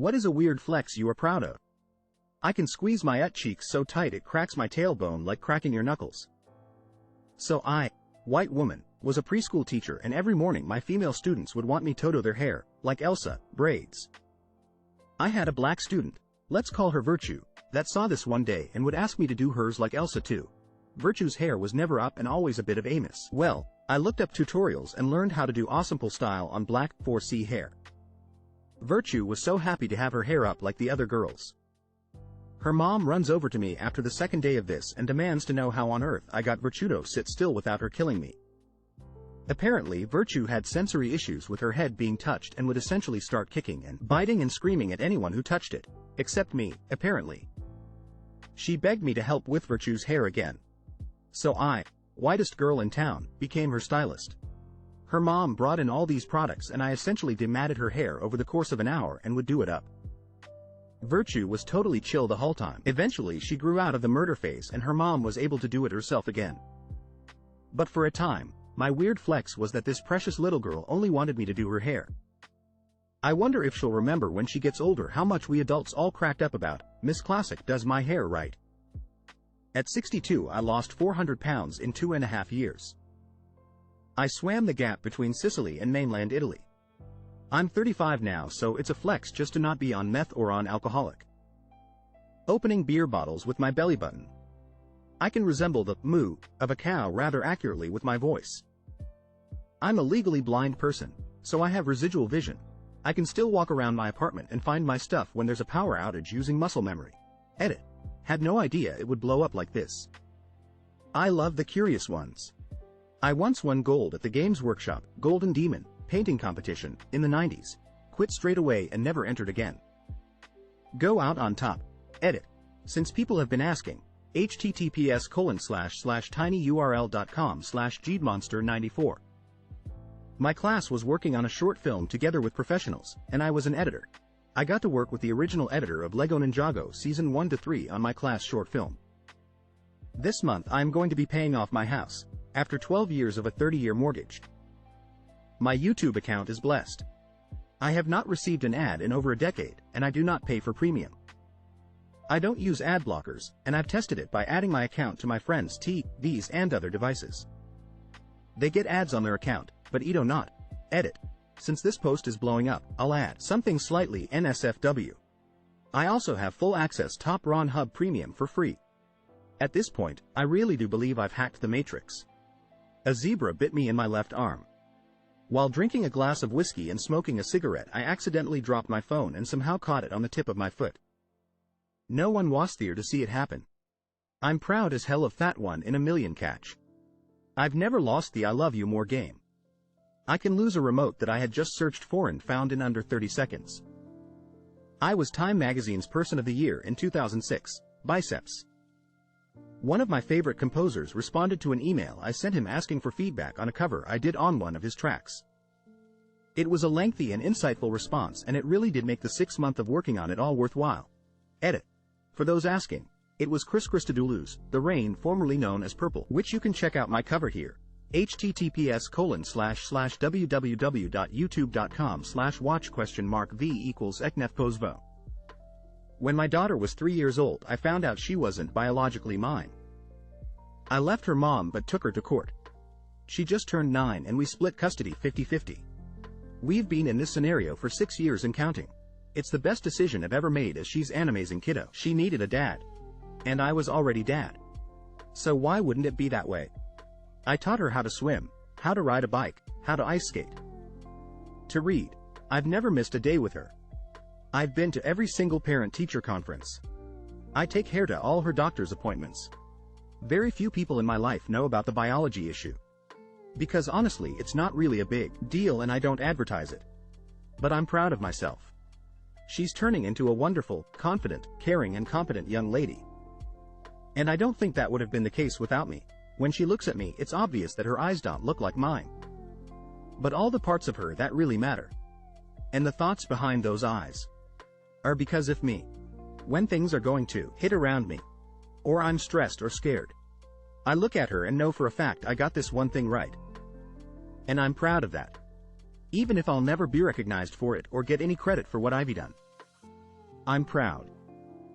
What is a weird flex you are proud of? I can squeeze my cheeks so tight it cracks my tailbone like cracking your knuckles. So I, white woman, was a preschool teacher, and every morning my female students would want me to do their hair, like Elsa, braids. I had a black student, let's call her Virtue, that saw this one day and would ask me to do hers like Elsa too. Virtue's hair was never up and always a bit of Amos. Well, I looked up tutorials and learned how to do awesome style on black 4C hair. Virtue was so happy to have her hair up like the other girls. Her mom runs over to me after the second day of this and demands to know how on earth I got Virtue to sit still without her killing me. Apparently, Virtue had sensory issues with her head being touched and would essentially start kicking and biting and screaming at anyone who touched it, except me, apparently. She begged me to help with Virtue's hair again. So I, whitest girl in town, became her stylist. Her mom brought in all these products and I essentially dematted her hair over the course of an hour and would do it up. Virtue was totally chill the whole time. Eventually she grew out of the murder phase and her mom was able to do it herself again. But for a time, my weird flex was that this precious little girl only wanted me to do her hair. I wonder if she'll remember when she gets older how much we adults all cracked up about, Miss Classic does my hair right. At 62 I lost 400 pounds in 2.5 years. I swam the gap between Sicily and mainland Italy. I'm 35 now, so it's a flex just to not be on meth or on alcoholic. Opening beer bottles with my belly button. I can resemble the moo of a cow rather accurately with my voice. I'm a legally blind person, so I have residual vision. I can still walk around my apartment and find my stuff when there's a power outage using muscle memory. Edit. Had no idea it would blow up like this. I love the curious ones. I once won gold at the Games Workshop Golden Demon painting competition in the 90s. Quit straight away and never entered again. Go out on top. Edit. Since people have been asking, https://tinyurl.com/geedmonster94. My class was working on a short film together with professionals, and I was an editor. I got to work with the original editor of Lego Ninjago Season 1 to 3 on my class short film. This month I am going to be paying off my house, after 12 years of a 30-year mortgage. My YouTube account is blessed. I have not received an ad in over a decade, and I do not pay for premium. I don't use ad blockers, and I've tested it by adding my account to my friends' TVs and other devices. They get ads on their account, but I do not. Edit. Since this post is blowing up, I'll add something slightly NSFW. I also have full access Top Ron Hub Premium for free. At this point, I really do believe I've hacked the Matrix. A zebra bit me in my left arm. While drinking a glass of whiskey and smoking a cigarette, I accidentally dropped my phone and somehow caught it on the tip of my foot. No one was there to see it happen. I'm proud as hell of that one in a million catch. I've never lost the I love you more game. I can lose a remote that I had just searched for and found in under 30 seconds. I was Time Magazine's Person of the Year in 2006, Biceps. One of my favorite composers responded to an email I sent him asking for feedback on a cover I did on one of his tracks. It was a lengthy and insightful response, and it really did make the 6 months of working on it all worthwhile. Edit. For those asking, it was Chris Christodoulou's The Rain, formerly known as Purple, which you can check out my cover here. https://www.youtube.com/watch?v=eknefpozvo. When my daughter was 3 years old, I found out she wasn't biologically mine. I left her mom but took her to court. She just turned 9 and we split custody 50-50. We've been in this scenario for 6 years and counting. It's the best decision I've ever made, as she's an amazing kiddo. She needed a dad. And I was already dad. So why wouldn't it be that way? I taught her how to swim, how to ride a bike, how to ice skate, to read. I've never missed a day with her. I've been to every single parent-teacher conference. I take her to all her doctor's appointments. Very few people in my life know about the biology issue. Because honestly, it's not really a big deal and I don't advertise it. But I'm proud of myself. She's turning into a wonderful, confident, caring and competent young lady. And I don't think that would have been the case without me. When she looks at me, it's obvious that her eyes don't look like mine. But all the parts of her that really matter, and the thoughts behind those eyes, are because of me. When things are going to hit around me, or I'm stressed or scared, I look at her and know for a fact I got this one thing right. And I'm proud of that. Even if I'll never be recognized for it or get any credit for what I've done. I'm proud.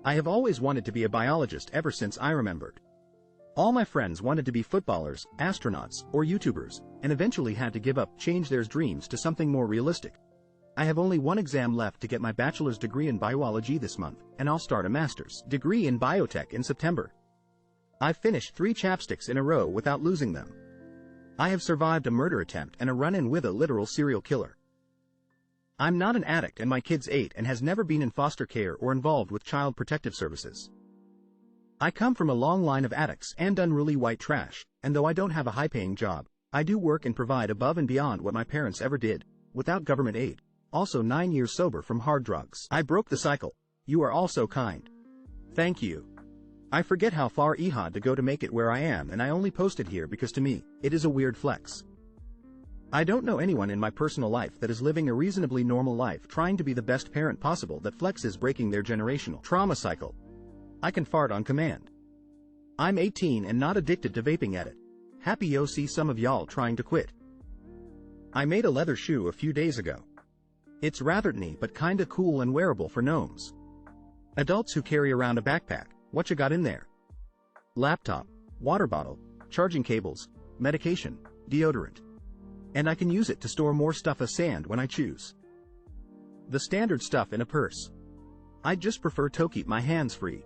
I have always wanted to be a biologist ever since I remembered. All my friends wanted to be footballers, astronauts, or YouTubers, and eventually had to give up, change their dreams to something more realistic. I have only one exam left to get my bachelor's degree in biology this month, and I'll start a master's degree in biotech in September. I've finished 3 chapsticks in a row without losing them. I have survived a murder attempt and a run-in with a literal serial killer. I'm not an addict and my kid's 8 and has never been in foster care or involved with child protective services. I come from a long line of addicts and unruly white trash, and though I don't have a high-paying job, I do work and provide above and beyond what my parents ever did, without government aid. Also 9 years sober from hard drugs. I broke the cycle. You are all so kind. Thank you. I forget how far I had to go to make it where I am, and I only posted here because to me, it is a weird flex. I don't know anyone in my personal life that is living a reasonably normal life trying to be the best parent possible that flexes breaking their generational trauma cycle. I can fart on command. I'm 18 and not addicted to vaping at it. Happy yo see some of y'all trying to quit. I made a leather shoe a few days ago. It's rather neat but kinda cool and wearable for gnomes. Adults who carry around a backpack, what you got in there? Laptop, water bottle, charging cables, medication, deodorant. And I can use it to store more stuff as sand when I choose. The standard stuff in a purse. I just prefer to keep my hands free.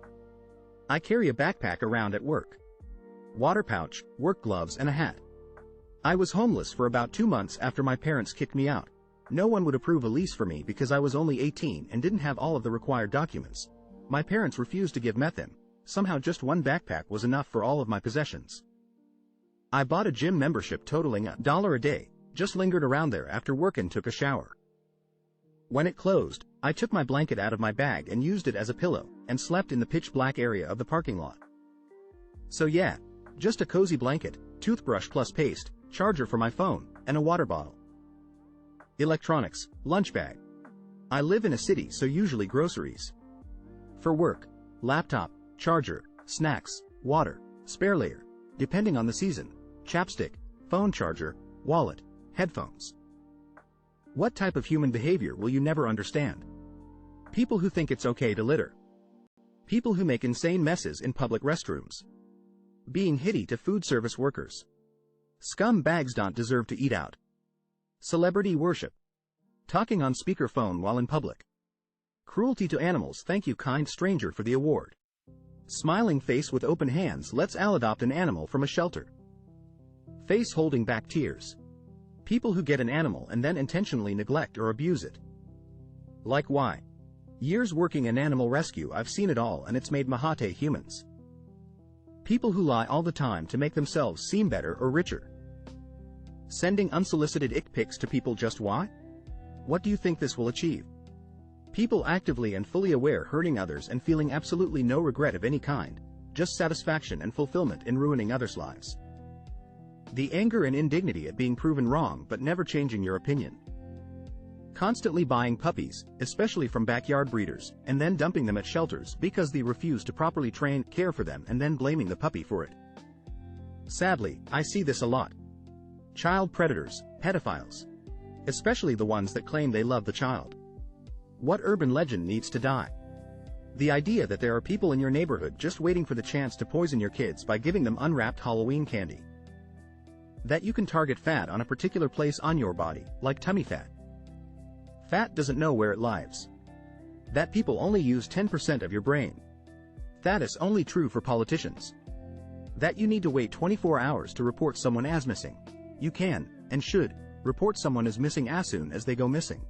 I carry a backpack around at work. Water pouch, work gloves and a hat. I was homeless for about 2 months after my parents kicked me out. No one would approve a lease for me because I was only 18 and didn't have all of the required documents. My parents refused to give methane. Somehow just one backpack was enough for all of my possessions. I bought a gym membership totaling $1 a day, just lingered around there after work and took a shower. When it closed, I took my blanket out of my bag and used it as a pillow, and slept in the pitch black area of the parking lot. So yeah, just a cozy blanket, toothbrush plus paste, charger for my phone, and a water bottle. Electronics, lunch bag. I live in a city so usually groceries. For work, laptop, charger, snacks, water, spare layer, depending on the season, chapstick, phone charger, wallet, headphones. What type of human behavior will you never understand? People who think it's okay to litter. People who make insane messes in public restrooms. Being hitty to food service workers. Scumbags don't deserve to eat out. Celebrity worship. Talking on speakerphone while in public. Cruelty to animals. Thank you kind stranger for the award. Smiling face with open hands. Let's adopt an animal from a shelter. Face holding back tears. People who get an animal and then intentionally neglect or abuse it. Like why? Years working in animal rescue, I've seen it all, and it's made mahate humans. People who lie all the time to make themselves seem better or richer. Sending unsolicited ick pics to people just why? What do you think this will achieve? People actively and fully aware hurting others and feeling absolutely no regret of any kind, just satisfaction and fulfillment in ruining others' lives. The anger and indignity at being proven wrong but never changing your opinion. Constantly buying puppies, especially from backyard breeders, and then dumping them at shelters because they refuse to properly train, care for them, and then blaming the puppy for it. Sadly, I see this a lot. Child predators, pedophiles. Especially the ones that claim they love the child. What urban legend needs to die? The idea that there are people in your neighborhood just waiting for the chance to poison your kids by giving them unwrapped Halloween candy. That you can target fat on a particular place on your body, like tummy fat. Fat doesn't know where it lives. That people only use 10% of your brain. That is only true for politicians. That you need to wait 24 hours to report someone as missing. You can, and should, report someone as missing as soon as they go missing.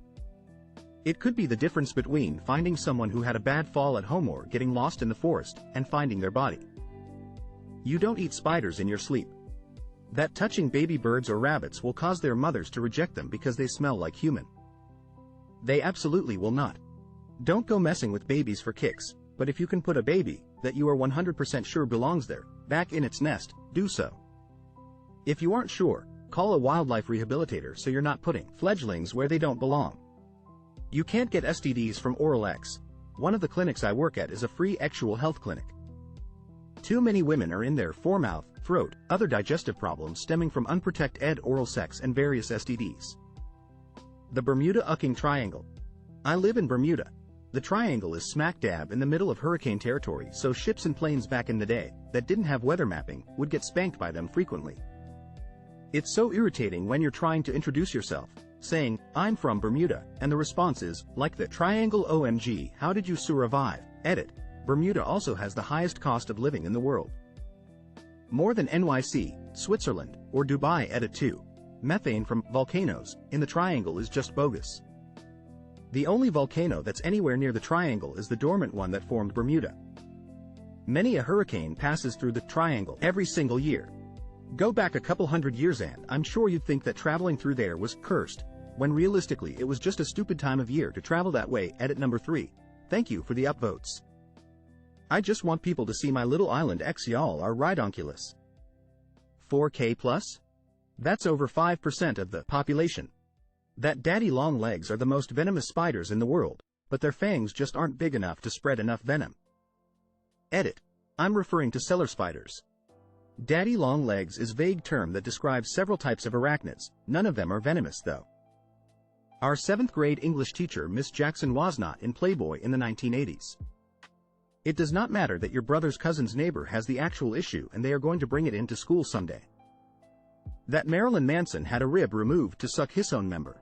It could be the difference between finding someone who had a bad fall at home or getting lost in the forest and finding their body. You don't eat spiders in your sleep. That touching baby birds or rabbits will cause their mothers to reject them because they smell like human. They absolutely will not. Don't go messing with babies for kicks, but if you can put a baby, that you are 100% sure belongs there, back in its nest, do so. If you aren't sure, call a wildlife rehabilitator so you're not putting fledglings where they don't belong. You can't get STDs from oral X. One of the clinics I work at is a free sexual health clinic. Too many women are in there for mouth, throat, other digestive problems stemming from unprotected oral sex and various STDs. The Bermuda Ucking Triangle. I live in Bermuda. The triangle is smack dab in the middle of hurricane territory, so ships and planes back in the day that didn't have weather mapping would get spanked by them frequently. It's so irritating when you're trying to introduce yourself, saying, "I'm from Bermuda," and the response is, like the triangle OMG, how did you survive? Edit. Bermuda also has the highest cost of living in the world. More than NYC, Switzerland, or Dubai. Edit 2. Methane from volcanoes in the triangle is just bogus. The only volcano that's anywhere near the triangle is the dormant one that formed Bermuda. Many a hurricane passes through the triangle every single year. Go back a couple hundred years and I'm sure you'd think that traveling through there was cursed, when realistically it was just a stupid time of year to travel that way. Edit number 3. Thank you for the upvotes. I just want people to see my little island. Y'all are ridonkulous. 4K plus? That's over 5% of the population. That daddy long legs are the most venomous spiders in the world, but their fangs just aren't big enough to spread enough venom. Edit. I'm referring to cellar spiders. Daddy long legs is a vague term that describes several types of arachnids. None of them are venomous though. Our 7th grade English teacher Miss Jackson was not in Playboy in the 1980s. It does not matter that your brother's cousin's neighbor has the actual issue and they are going to bring it into school someday. That Marilyn Manson had a rib removed to suck his own member.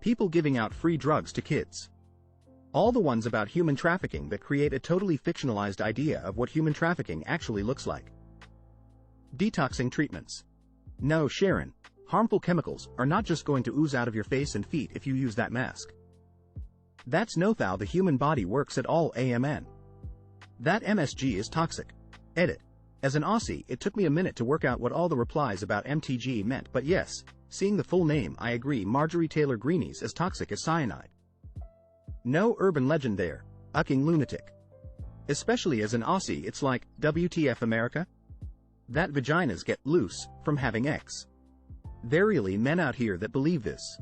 People giving out free drugs to kids. All the ones about human trafficking that create a totally fictionalized idea of what human trafficking actually looks like. Detoxing treatments. No, Sharon, harmful chemicals are not just going to ooze out of your face and feet if you use that mask. That's no how the human body works at all. Amen. That MSG is toxic. Edit. As an Aussie, it took me a minute to work out what all the replies about MTG meant, but yes, seeing the full name, I agree. Marjorie Taylor Greenie's as toxic as cyanide. No urban legend there. Ucking lunatic. Especially as an Aussie, it's like, WTF America? That vaginas get loose from having X. There really men out here that believe this.